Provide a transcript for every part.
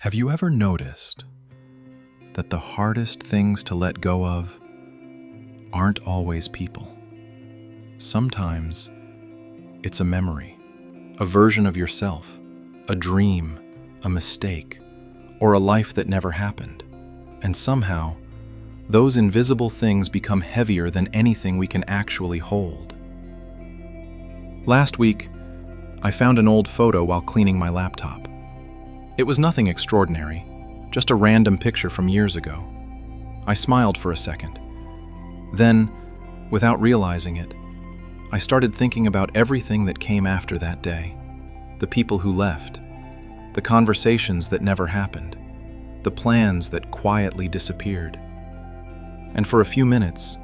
Have you ever noticed that the hardest things to let go of aren't always people? Sometimes it's a memory, a version of yourself, a dream, a mistake, or a life that never happened. And somehow, those invisible things become heavier than anything we can actually hold. Last week, I found an old photo while cleaning my laptop. It was nothing extraordinary, just a random picture from years ago. I smiled for a second. Then, without realizing it, I started thinking about everything that came after that day. The people who left, the conversations that never happened, the plans that quietly disappeared. And for a few minutes,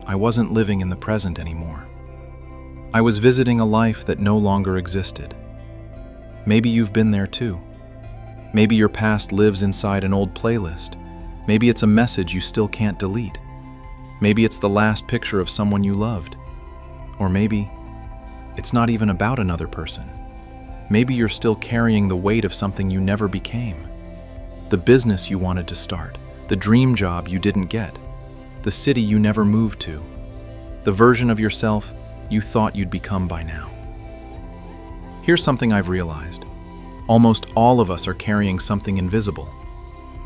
I wasn't living in the present anymore. I was visiting a life that no longer existed. Maybe you've been there too. Maybe your past lives inside an old playlist. Maybe it's a message you still can't delete. Maybe it's the last picture of someone you loved. Or maybe it's not even about another person. Maybe you're still carrying the weight of something you never became. The business you wanted to start, the dream job you didn't get, the city you never moved to, the version of yourself you thought you'd become by now. Here's something I've realized. Almost all of us are carrying something invisible.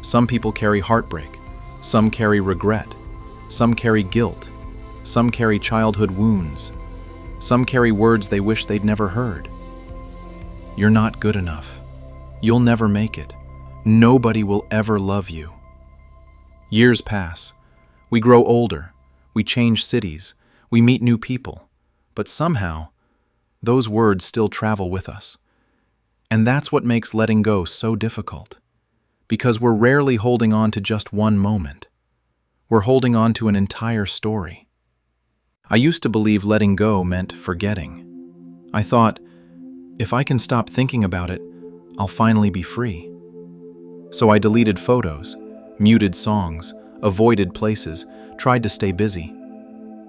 Some people carry heartbreak, some carry regret, some carry guilt, some carry childhood wounds, some carry words they wish they'd never heard. You're not good enough. You'll never make it. Nobody will ever love you. Years pass. We grow older. We change cities. We meet new people. But somehow, those words still travel with us. And that's what makes letting go so difficult. Because we're rarely holding on to just one moment. We're holding on to an entire story. I used to believe letting go meant forgetting. I thought, if I can stop thinking about it, I'll finally be free. So I deleted photos, muted songs, avoided places, tried to stay busy.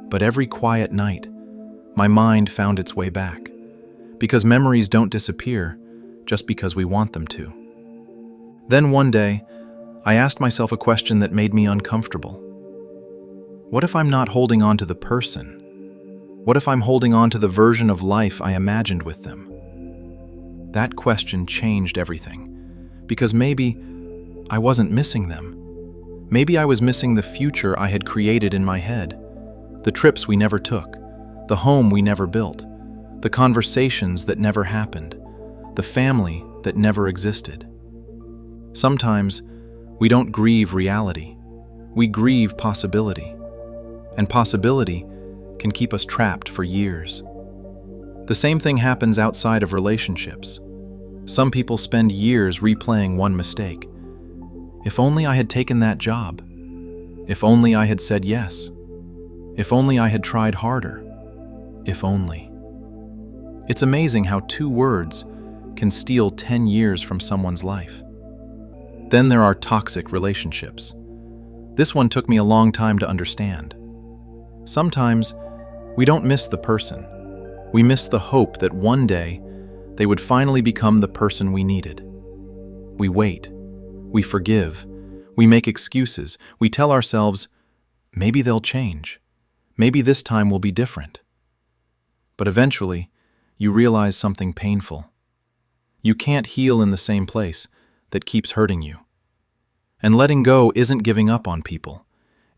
But every quiet night, my mind found its way back. Because memories don't disappear just because we want them to. Then one day, I asked myself a question that made me uncomfortable. What if I'm not holding on to the person? What if I'm holding on to the version of life I imagined with them? That question changed everything, because maybe I wasn't missing them. Maybe I was missing the future I had created in my head, the trips we never took, the home we never built, the conversations that never happened, the family that never existed. Sometimes we don't grieve reality, we grieve possibility, and possibility can keep us trapped for years. The same thing happens outside of relationships. Some people spend years replaying one mistake. If only I had taken that job. If only I had said yes. If only I had tried harder. If only. It's amazing how 2 words can steal 10 years from someone's life. Then there are toxic relationships. This one took me a long time to understand. Sometimes we don't miss the person. We miss the hope that one day they would finally become the person we needed. We wait. We forgive. We make excuses. We tell ourselves, maybe they'll change. Maybe this time will be different. But eventually, you realize something painful. You can't heal in the same place that keeps hurting you. And letting go isn't giving up on people.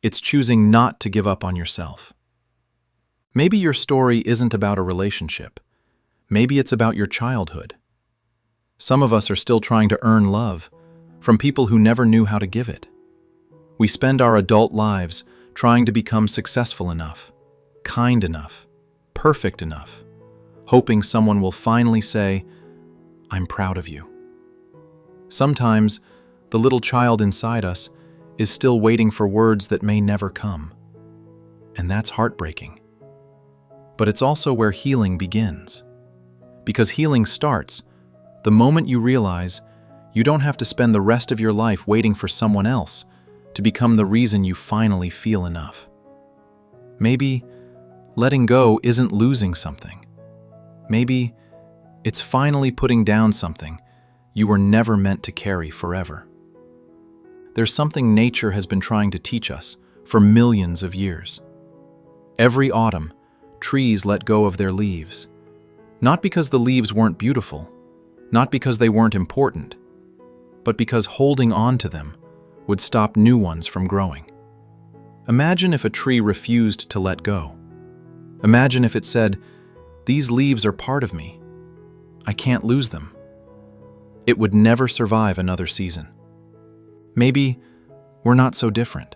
It's choosing not to give up on yourself. Maybe your story isn't about a relationship. Maybe it's about your childhood. Some of us are still trying to earn love from people who never knew how to give it. We spend our adult lives trying to become successful enough, kind enough, perfect enough, hoping someone will finally say, I'm proud of you. Sometimes, the little child inside us is still waiting for words that may never come. And that's heartbreaking. But it's also where healing begins. Because healing starts the moment you realize you don't have to spend the rest of your life waiting for someone else to become the reason you finally feel enough. Maybe letting go isn't losing something. Maybe it's finally putting down something you were never meant to carry forever. There's something nature has been trying to teach us for millions of years. Every autumn, trees let go of their leaves. Not because the leaves weren't beautiful, not because they weren't important, but because holding on to them would stop new ones from growing. Imagine if a tree refused to let go. Imagine if it said, "These leaves are part of me. I can't lose them." It would never survive another season. Maybe we're not so different.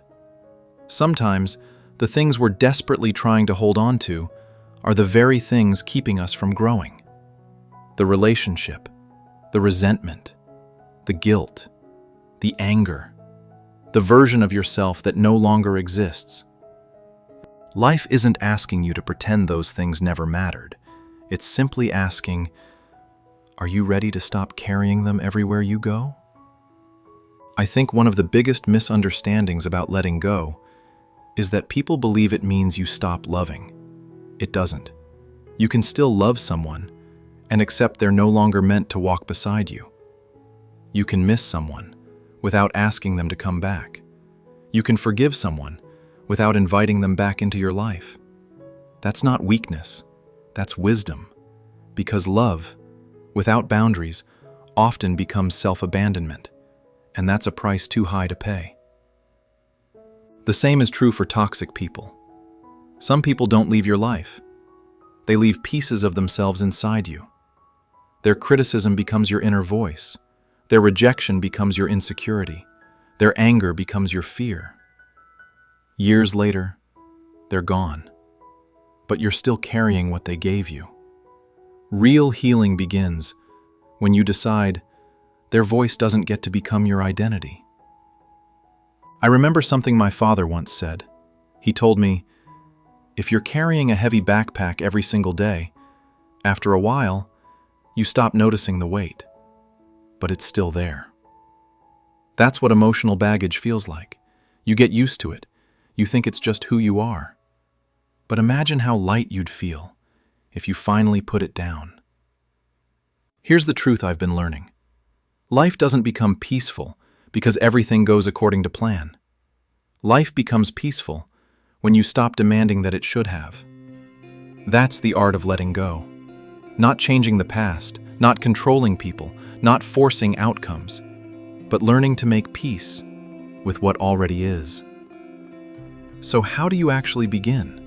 Sometimes the things we're desperately trying to hold on to are the very things keeping us from growing. The relationship, the resentment, the guilt, the anger, the version of yourself that no longer exists. Life isn't asking you to pretend those things never mattered. It's simply asking, are you ready to stop carrying them everywhere you go? I think one of the biggest misunderstandings about letting go is that people believe it means you stop loving. It doesn't. You can still love someone and accept they're no longer meant to walk beside you. You can miss someone without asking them to come back. You can forgive someone without inviting them back into your life. That's not weakness, that's wisdom. Because love, without boundaries, often becomes self-abandonment, and that's a price too high to pay. The same is true for toxic people. Some people don't leave your life. They leave pieces of themselves inside you. Their criticism becomes your inner voice. Their rejection becomes your insecurity. Their anger becomes your fear. Years later, they're gone, but you're still carrying what they gave you. Real healing begins when you decide their voice doesn't get to become your identity. I remember something my father once said. He told me, if you're carrying a heavy backpack every single day, after a while, you stop noticing the weight, but it's still there. That's what emotional baggage feels like. You get used to it. You think it's just who you are. But imagine how light you'd feel if you finally put it down. Here's the truth I've been learning. Life doesn't become peaceful because everything goes according to plan. Life becomes peaceful when you stop demanding that it should have. That's the art of letting go. Not changing the past, not controlling people, not forcing outcomes, but learning to make peace with what already is. So how do you actually begin?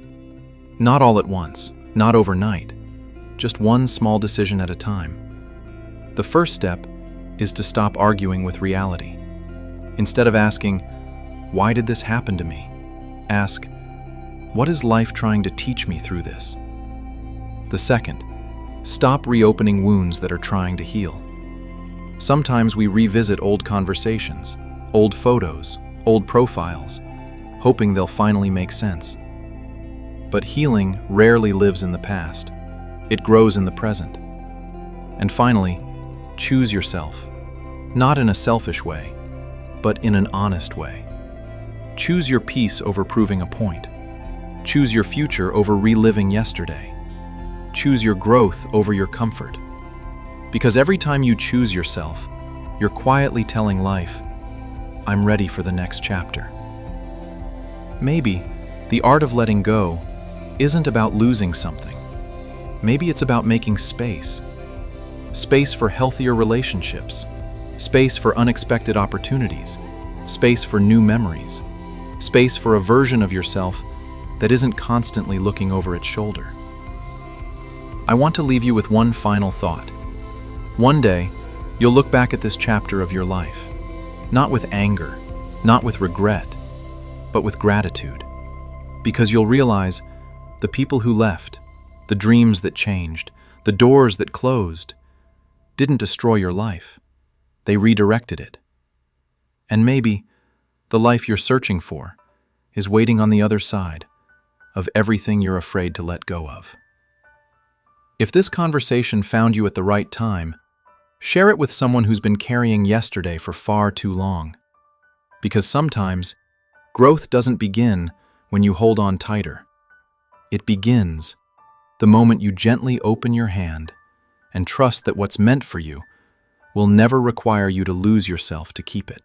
Not all at once, not overnight, just one small decision at a time. The first step is to stop arguing with reality. Instead of asking, why did this happen to me? Ask, what is life trying to teach me through this? The second, stop reopening wounds that are trying to heal. Sometimes we revisit old conversations, old photos, old profiles, hoping they'll finally make sense. But healing rarely lives in the past. It grows in the present. And finally, choose yourself, not in a selfish way, but in an honest way. Choose your peace over proving a point. Choose your future over reliving yesterday. Choose your growth over your comfort. Because every time you choose yourself, you're quietly telling life, I'm ready for the next chapter. Maybe the art of letting go isn't about losing something. Maybe it's about making space. Space for healthier relationships. Space for unexpected opportunities. Space for new memories. Space for a version of yourself that isn't constantly looking over its shoulder. I want to leave you with one final thought. One day, you'll look back at this chapter of your life, not with anger, not with regret, but with gratitude. Because you'll realize the people who left, the dreams that changed, the doors that closed, didn't destroy your life. They redirected it. And maybe the life you're searching for is waiting on the other side of everything you're afraid to let go of. If this conversation found you at the right time, share it with someone who's been carrying yesterday for far too long. Because sometimes, growth doesn't begin when you hold on tighter. It begins the moment you gently open your hand and trust that what's meant for you will will never require you to lose yourself to keep it.